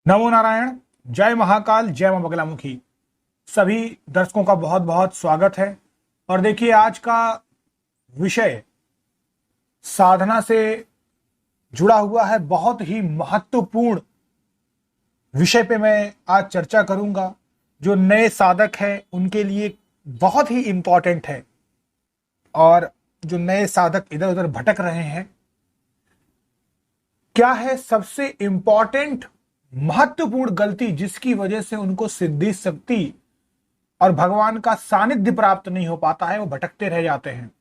नमो नारायण। जय महाकाल, जय मां बगलामुखी। सभी दर्शकों का बहुत बहुत स्वागत है। और देखिए, आज का विषय साधना से जुड़ा हुआ है। बहुत ही महत्वपूर्ण विषय पे मैं आज चर्चा करूंगा, जो नए साधक हैं उनके लिए बहुत ही इंपॉर्टेंट है। और जो नए साधक इधर उधर भटक रहे हैं, क्या है सबसे इंपॉर्टेंट महत्वपूर्ण गलती जिसकी वजह से उनको सिद्धि शक्ति और भगवान का सानिध्य प्राप्त नहीं हो पाता है, वो भटकते रह जाते हैं।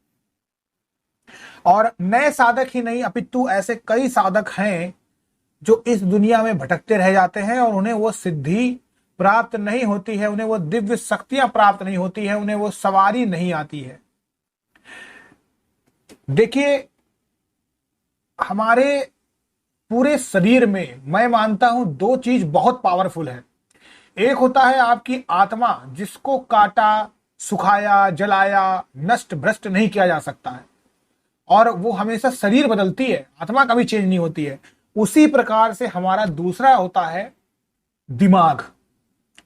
और नए साधक ही नहीं, अपितु ऐसे कई साधक हैं जो इस दुनिया में भटकते रह जाते हैं और उन्हें वो सिद्धि प्राप्त नहीं होती है, उन्हें वो दिव्य शक्तियां प्राप्त नहीं होती है, उन्हें वो सवारी नहीं आती है। देखिए, हमारे पूरे शरीर में मैं मानता हूं दो चीज बहुत पावरफुल है। एक होता है आपकी आत्मा, जिसको काटा, सुखाया, जलाया, नष्ट भ्रष्ट नहीं किया जा सकता है, और वो हमेशा शरीर बदलती है, आत्मा कभी चेंज नहीं होती है। उसी प्रकार से हमारा दूसरा होता है दिमाग।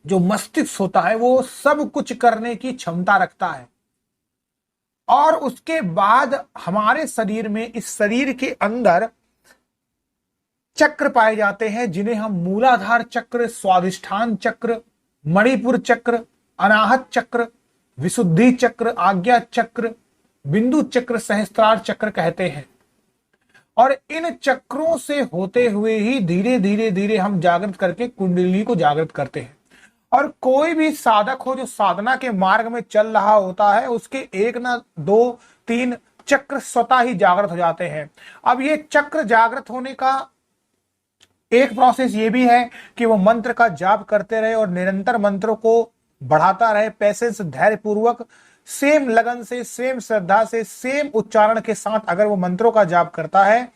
जो मस्तिष्क होता है वो सब कुछ करने की क्षमता रखता है। और उसके बाद हमारे शरीर में, इस शरीर के अंदर चक्र पाए जाते हैं, जिन्हें हम मूलाधार चक्र, स्वादिष्ठान चक्र, मणिपुर चक्र, अनाहत चक्र, विशुद्धि चक्र, आज्ञा चक्र, बिंदु चक्र, सहस्त्रार चक्र कहते हैं। और इन चक्रों से होते हुए ही धीरे धीरे धीरे हम जागृत करके कुंडलिनी को जागृत करते हैं। और कोई भी साधक हो जो साधना के मार्ग में चल रहा होता है, उसके एक ना दो तीन चक्र स्वतः ही जागृत हो जाते हैं। अब ये चक्र जागृत होने का एक प्रोसेस ये भी है कि वो मंत्र का जाप करते रहे और निरंतर मंत्रों को बढ़ाता रहे, पैसेंस, धैर्य पूर्वक, सेम लगन से, सेम श्रद्धा से, सेम उच्चारण के साथ अगर वो मंत्रों का जाप करता है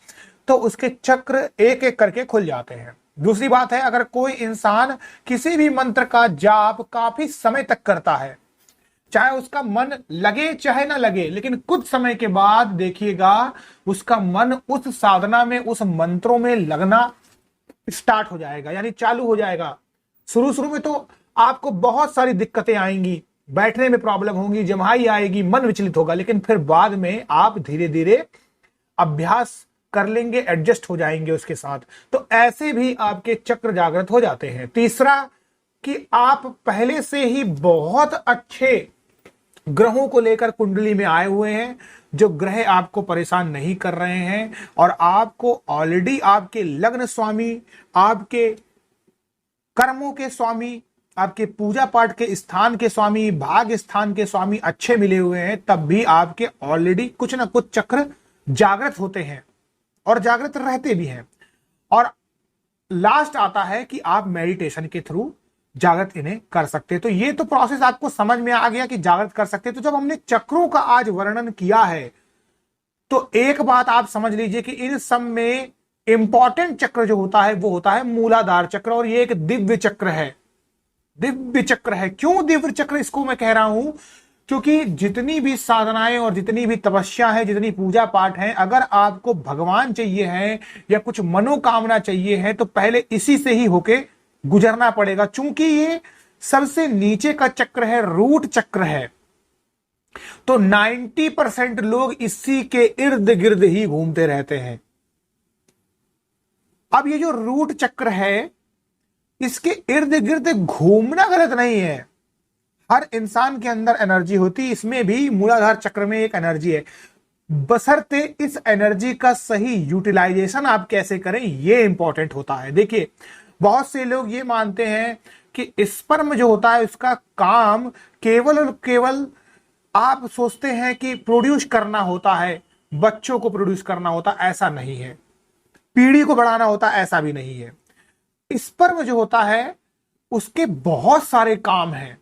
तो उसके चक्र एक एक करके खुल जाते हैं। दूसरी बात है, अगर कोई इंसान किसी भी मंत्र का जाप काफी समय तक करता है, चाहे उसका मन लगे चाहे ना लगे, लेकिन कुछ समय के बाद देखिएगा उसका मन उस साधना में, उस मंत्रों में लगना स्टार्ट हो जाएगा, यानी चालू हो जाएगा। शुरू शुरू में तो आपको बहुत सारी दिक्कतें आएंगी, बैठने में प्रॉब्लम होगी, जम्हाई आएगी, मन विचलित होगा, लेकिन फिर बाद में आप धीरे धीरे अभ्यास कर लेंगे, एडजस्ट हो जाएंगे उसके साथ। तो ऐसे भी आपके चक्र जागृत हो जाते हैं। तीसरा, कि आप पहले से ही बहुत अच्छे ग्रहों को लेकर कुंडली में आए हुए हैं, जो ग्रह आपको परेशान नहीं कर रहे हैं, और आपको ऑलरेडी आपके लग्न स्वामी, आपके कर्मों के स्वामी, आपके पूजा पाठ के स्थान के स्वामी, भाग्य स्थान के स्वामी अच्छे मिले हुए हैं, तब भी आपके ऑलरेडी कुछ ना कुछ चक्र जागृत होते हैं और जागृत रहते भी हैं। और लास्ट आता है कि आप मेडिटेशन के थ्रू जागृत इन्हें कर सकते हैं। तो ये तो प्रोसेस आपको समझ में आ गया कि जागृत कर सकते हैं। तो जब हमने चक्रों का आज वर्णन किया है, तो एक बात आप समझ लीजिए कि इन सब में इंपॉर्टेंट चक्र जो होता है वो होता है मूलाधार चक्र, और ये एक दिव्य चक्र है। दिव्य चक्र है। क्यों दिव्य चक्र इसको मैं कह रहा हूं? क्योंकि जितनी भी साधनाएं और जितनी भी तपस्या है, जितनी पूजा पाठ है, अगर आपको भगवान चाहिए है या कुछ मनोकामना चाहिए है, तो पहले इसी से ही होके गुजरना पड़ेगा। चूंकि ये सबसे नीचे का चक्र है, रूट चक्र है, तो 90% लोग इसी के इर्द गिर्द ही घूमते रहते हैं। अब ये जो रूट चक्र है, इसके इर्द गिर्द घूमना गलत नहीं है। हर इंसान के अंदर एनर्जी होती है, इसमें भी मूलाधार चक्र में एक एनर्जी है, बशर्ते इस एनर्जी का सही यूटिलाइजेशन आप कैसे करें, ये इंपॉर्टेंट होता है। देखिए, बहुत से लोग ये मानते हैं कि स्पर्म जो होता है उसका काम केवल और केवल, आप सोचते हैं कि प्रोड्यूस करना होता है, बच्चों को प्रोड्यूस करना होता, ऐसा नहीं है। पीढ़ी को बढ़ाना होता, ऐसा भी नहीं है। स्पर्म जो होता है उसके बहुत सारे काम हैं।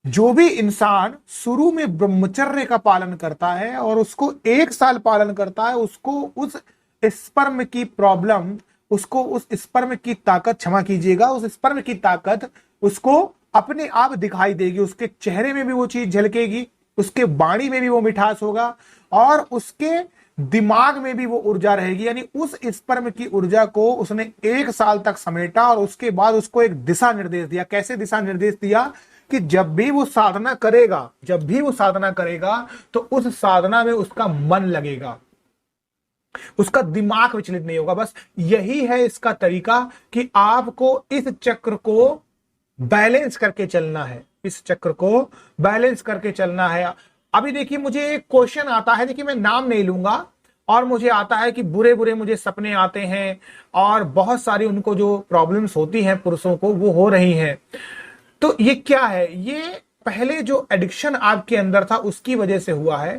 जो भी इंसान शुरू में ब्रह्मचर्य का पालन करता है और उसको 1 साल पालन करता है, उसको उस स्पर्म की प्रॉब्लम, उसको उस स्पर्म की ताकत, क्षमा कीजिएगा, उस स्पर्म की ताकत उसको अपने आप दिखाई देगी। उसके चेहरे में भी वो चीज झलकेगी, उसके वाणी में भी वो मिठास होगा, और उसके दिमाग में भी वो ऊर्जा रहेगी, यानी उस स्पर्म की ऊर्जा को उसने 1 साल तक समेटा और उसके बाद उसको एक दिशा निर्देश दिया। कैसे दिशा निर्देश दिया कि जब भी वो साधना करेगा, तो उस साधना में उसका मन लगेगा, उसका दिमाग विचलित नहीं होगा। बस यही है इसका तरीका कि आपको इस चक्र को बैलेंस करके चलना है, इस चक्र को बैलेंस करके चलना है। अभी देखिए, मुझे एक क्वेश्चन आता है, देखिए मैं नाम नहीं लूंगा, और मुझे आता है कि बुरे बुरे मुझे सपने आते हैं और बहुत सारी उनको जो प्रॉब्लम्स होती हैं पुरुषों को वो हो रही हैं। तो ये क्या है? ये पहले जो एडिक्शन आपके अंदर था उसकी वजह से हुआ है।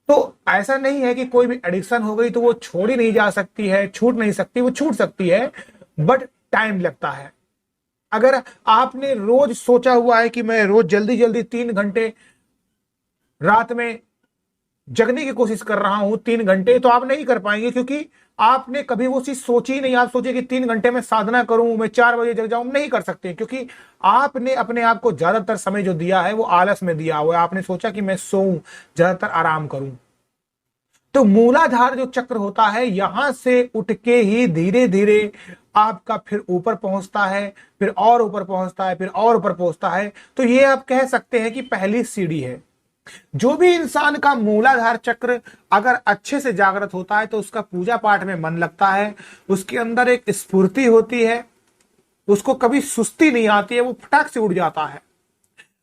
तो ऐसा नहीं है कि कोई भी एडिक्शन हो गई तो वो छोड़ी नहीं जा सकती है, छूट नहीं सकती, वो छूट सकती है, बट टाइम लगता है। अगर आपने रोज सोचा हुआ है कि मैं रोज जल्दी जल्दी 3 घंटे रात में जगने की कोशिश कर रहा हूं 3 घंटे, तो आप नहीं कर पाएंगे, क्योंकि आपने कभी वो चीज सोची ही नहीं। आप सोचे कि 3 घंटे में साधना करूं, मैं 4 बजे जग जाऊं, नहीं कर सकते, क्योंकि आपने अपने आप को ज्यादातर समय जो दिया है वो आलस में दिया हुआ है। आपने सोचा कि मैं सोऊं, ज्यादातर आराम करूं। तो मूलाधार जो चक्र होता है, यहां से उठ के ही धीरे धीरे आपका फिर ऊपर पहुंचता है, फिर और ऊपर पहुंचता है, फिर और ऊपर पहुंचता है। तो ये आप कह सकते हैं कि पहली सीढ़ी है। जो भी इंसान का मूलाधार चक्र अगर अच्छे से जागृत होता है तो उसका पूजा पाठ में मन लगता है, उसके अंदर एक स्फूर्ति होती है, उसको कभी सुस्ती नहीं आती है, वो फटाक से उड़ जाता है।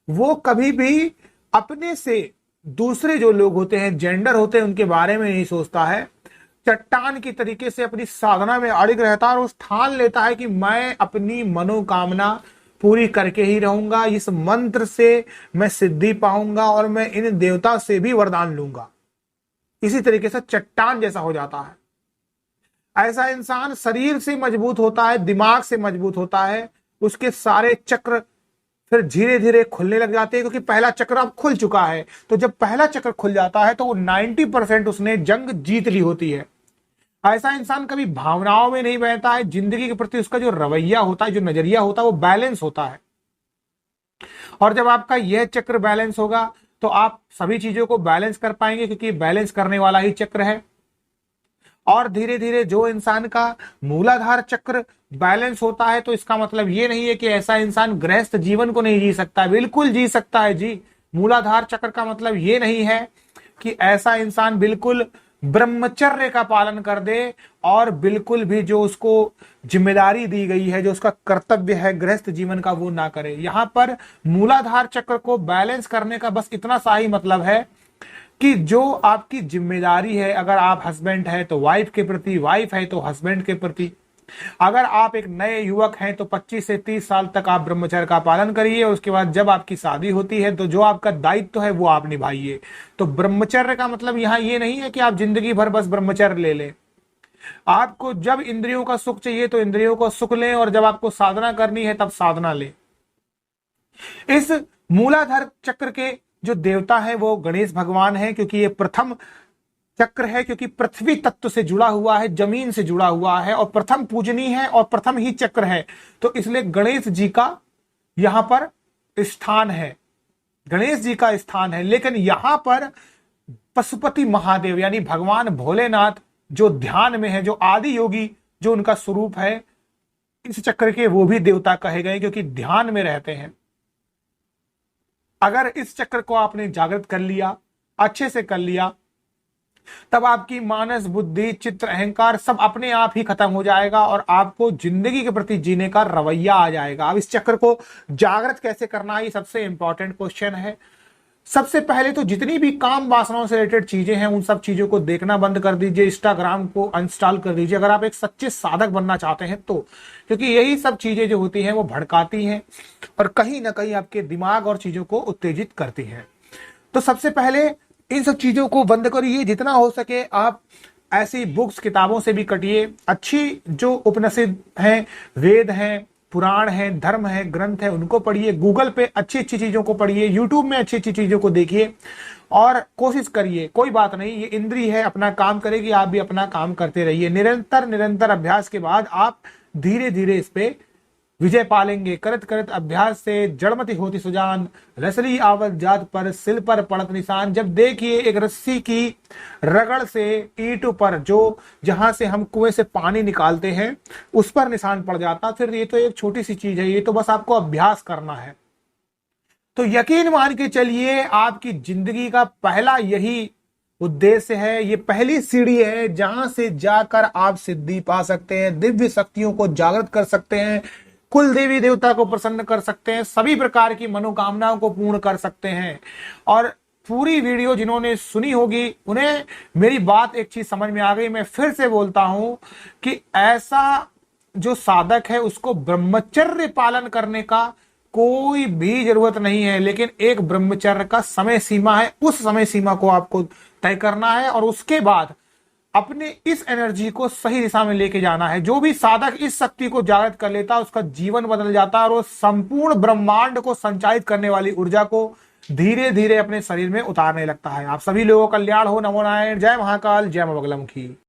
वो कभी भी अपने से दूसरे जो लोग होते हैं, जेंडर होते हैं, उनके बारे में नहीं सोचता है। चट्टान की तरीके से अपनी साधना में अड़िग रहता है और उस ठान लेता है कि मैं अपनी मनोकामना पूरी करके ही रहूंगा, इस मंत्र से मैं सिद्धि पाऊंगा और मैं इन देवता से भी वरदान लूंगा। इसी तरीके से चट्टान जैसा हो जाता है। ऐसा इंसान शरीर से मजबूत होता है, दिमाग से मजबूत होता है, उसके सारे चक्र फिर धीरे धीरे खुलने लग जाते हैं, क्योंकि पहला चक्र अब खुल चुका है। तो जब पहला चक्र खुल जाता है तो वो 90% उसने जंग जीत ली होती है। ऐसा इंसान कभी भावनाओं में नहीं बहता है, जिंदगी के प्रति उसका जो रवैया होता है, जो नजरिया होता है, वो बैलेंस होता है। और जब आपका यह चक्र बैलेंस होगा तो आप सभी चीजों को बैलेंस कर पाएंगे, क्योंकि बैलेंस करने वाला ही चक्र है। और धीरे धीरे जो इंसान का मूलाधार चक्र बैलेंस होता है, तो इसका मतलब ये नहीं है कि ऐसा इंसान गृहस्थ जीवन को नहीं जी सकता, बिल्कुल जी सकता है जी। मूलाधार चक्र का मतलब ये नहीं है कि ऐसा इंसान बिल्कुल ब्रह्मचर्य का पालन कर दे और बिल्कुल भी जो उसको जिम्मेदारी दी गई है, जो उसका कर्तव्य है गृहस्थ जीवन का, वो ना करे। यहां पर मूलाधार चक्र को बैलेंस करने का बस इतना सा ही मतलब है कि जो आपकी जिम्मेदारी है, अगर आप हस्बैंड है तो वाइफ के प्रति, वाइफ है तो हस्बैंड के प्रति। अगर आप एक नए युवक हैं तो 25 से 30 साल तक आप ब्रह्मचर्य का पालन करिए, उसके बाद जब आपकी शादी होती है तो जो आपका दायित्व है वो आप निभाइए। तो ब्रह्मचर्य का मतलब यहां ये नहीं है कि आप जिंदगी भर बस ब्रह्मचर्य ले लें। आपको जब इंद्रियों का सुख चाहिए तो इंद्रियों को सुख लें, और जब आपको साधना करनी है तब साधना लें। इस मूलाधार चक्र के जो देवता है वो गणेश भगवान है, क्योंकि ये प्रथम चक्र है, क्योंकि पृथ्वी तत्व से जुड़ा हुआ है, जमीन से जुड़ा हुआ है, और प्रथम पूजनी है और प्रथम ही चक्र है। तो इसलिए गणेश जी का यहां पर स्थान है, गणेश जी का स्थान है। लेकिन यहां पर पशुपति महादेव यानी भगवान भोलेनाथ जो ध्यान में है, जो आदि योगी जो उनका स्वरूप है, इस चक्र के वो भी देवता कहे गए, क्योंकि ध्यान में रहते हैं। अगर इस चक्र को आपने जागृत कर लिया, अच्छे से कर लिया, तब आपकी मानस बुद्धि चित्त अहंकार सब अपने आप ही खत्म हो जाएगा और आपको जिंदगी के प्रति जीने का रवैया आ जाएगा। अब इस चक्र को जागृत कैसे करना है, ये सबसे इंपॉर्टेंट क्वेश्चन है। सबसे पहले तो जितनी भी काम वासनाओं से रिलेटेड चीजें हैं उन सब चीजों को देखना बंद कर दीजिए, इंस्टाग्राम को अनइंस्टॉल कर दीजिए, अगर आप एक सच्चे साधक बनना चाहते हैं तो। क्योंकि यही सब चीजें जो होती हैं वो भड़काती हैं और कहीं ना कहीं आपके दिमाग और चीजों को उत्तेजित करती हैं। तो सबसे पहले इन सब चीजों को बंद करिए। जितना हो सके आप ऐसी बुक्स किताबों से भी कटिए। अच्छी जो उपनिषद हैं, वेद हैं, पुराण है, धर्म है, ग्रंथ है, उनको पढ़िए। गूगल पे अच्छी अच्छी चीजों को पढ़िए, यूट्यूब में अच्छी अच्छी चीजों को देखिए और कोशिश करिए। कोई बात नहीं, ये इंद्री है, अपना काम करेगी, आप भी अपना काम करते रहिए। निरंतर निरंतर अभ्यास के बाद आप धीरे धीरे इस पे विजय पालेंगे। करत करत अभ्यास से जड़मति होती सुजान, रसली आवत जात पर सिल पर पड़त निशान। जब देखिए एक रस्सी की रगड़ से ईंट पर, जो जहां से हम कुएं से पानी निकालते हैं, उस पर निशान पड़ जाता, फिर ये तो एक छोटी सी चीज है, ये तो बस आपको अभ्यास करना है। तो यकीन मान के चलिए आपकी जिंदगी का पहला यही उद्देश्य है, ये पहली सीढ़ी है जहां से जाकर आप सिद्धि पा सकते हैं, दिव्य शक्तियों को जागृत कर सकते हैं, कुल देवी देवता को प्रसन्न कर सकते हैं, सभी प्रकार की मनोकामनाओं को पूर्ण कर सकते हैं। और पूरी वीडियो जिन्होंने सुनी होगी उन्हें मेरी बात एक चीज समझ में आ गई। मैं फिर से बोलता हूं कि ऐसा जो साधक है उसको ब्रह्मचर्य पालन करने का कोई भी जरूरत नहीं है, लेकिन एक ब्रह्मचर्य का समय सीमा है, उस समय सीमा को आपको तय करना है और उसके बाद अपने इस एनर्जी को सही दिशा में लेके जाना है। जो भी साधक इस शक्ति को जागृत कर लेता है उसका जीवन बदल जाता है और वो संपूर्ण ब्रह्मांड को संचालित करने वाली ऊर्जा को धीरे धीरे अपने शरीर में उतारने लगता है। आप सभी लोगों का कल्याण हो। नमो नारायण। जय महाकाल, जय मां बगलामुखी।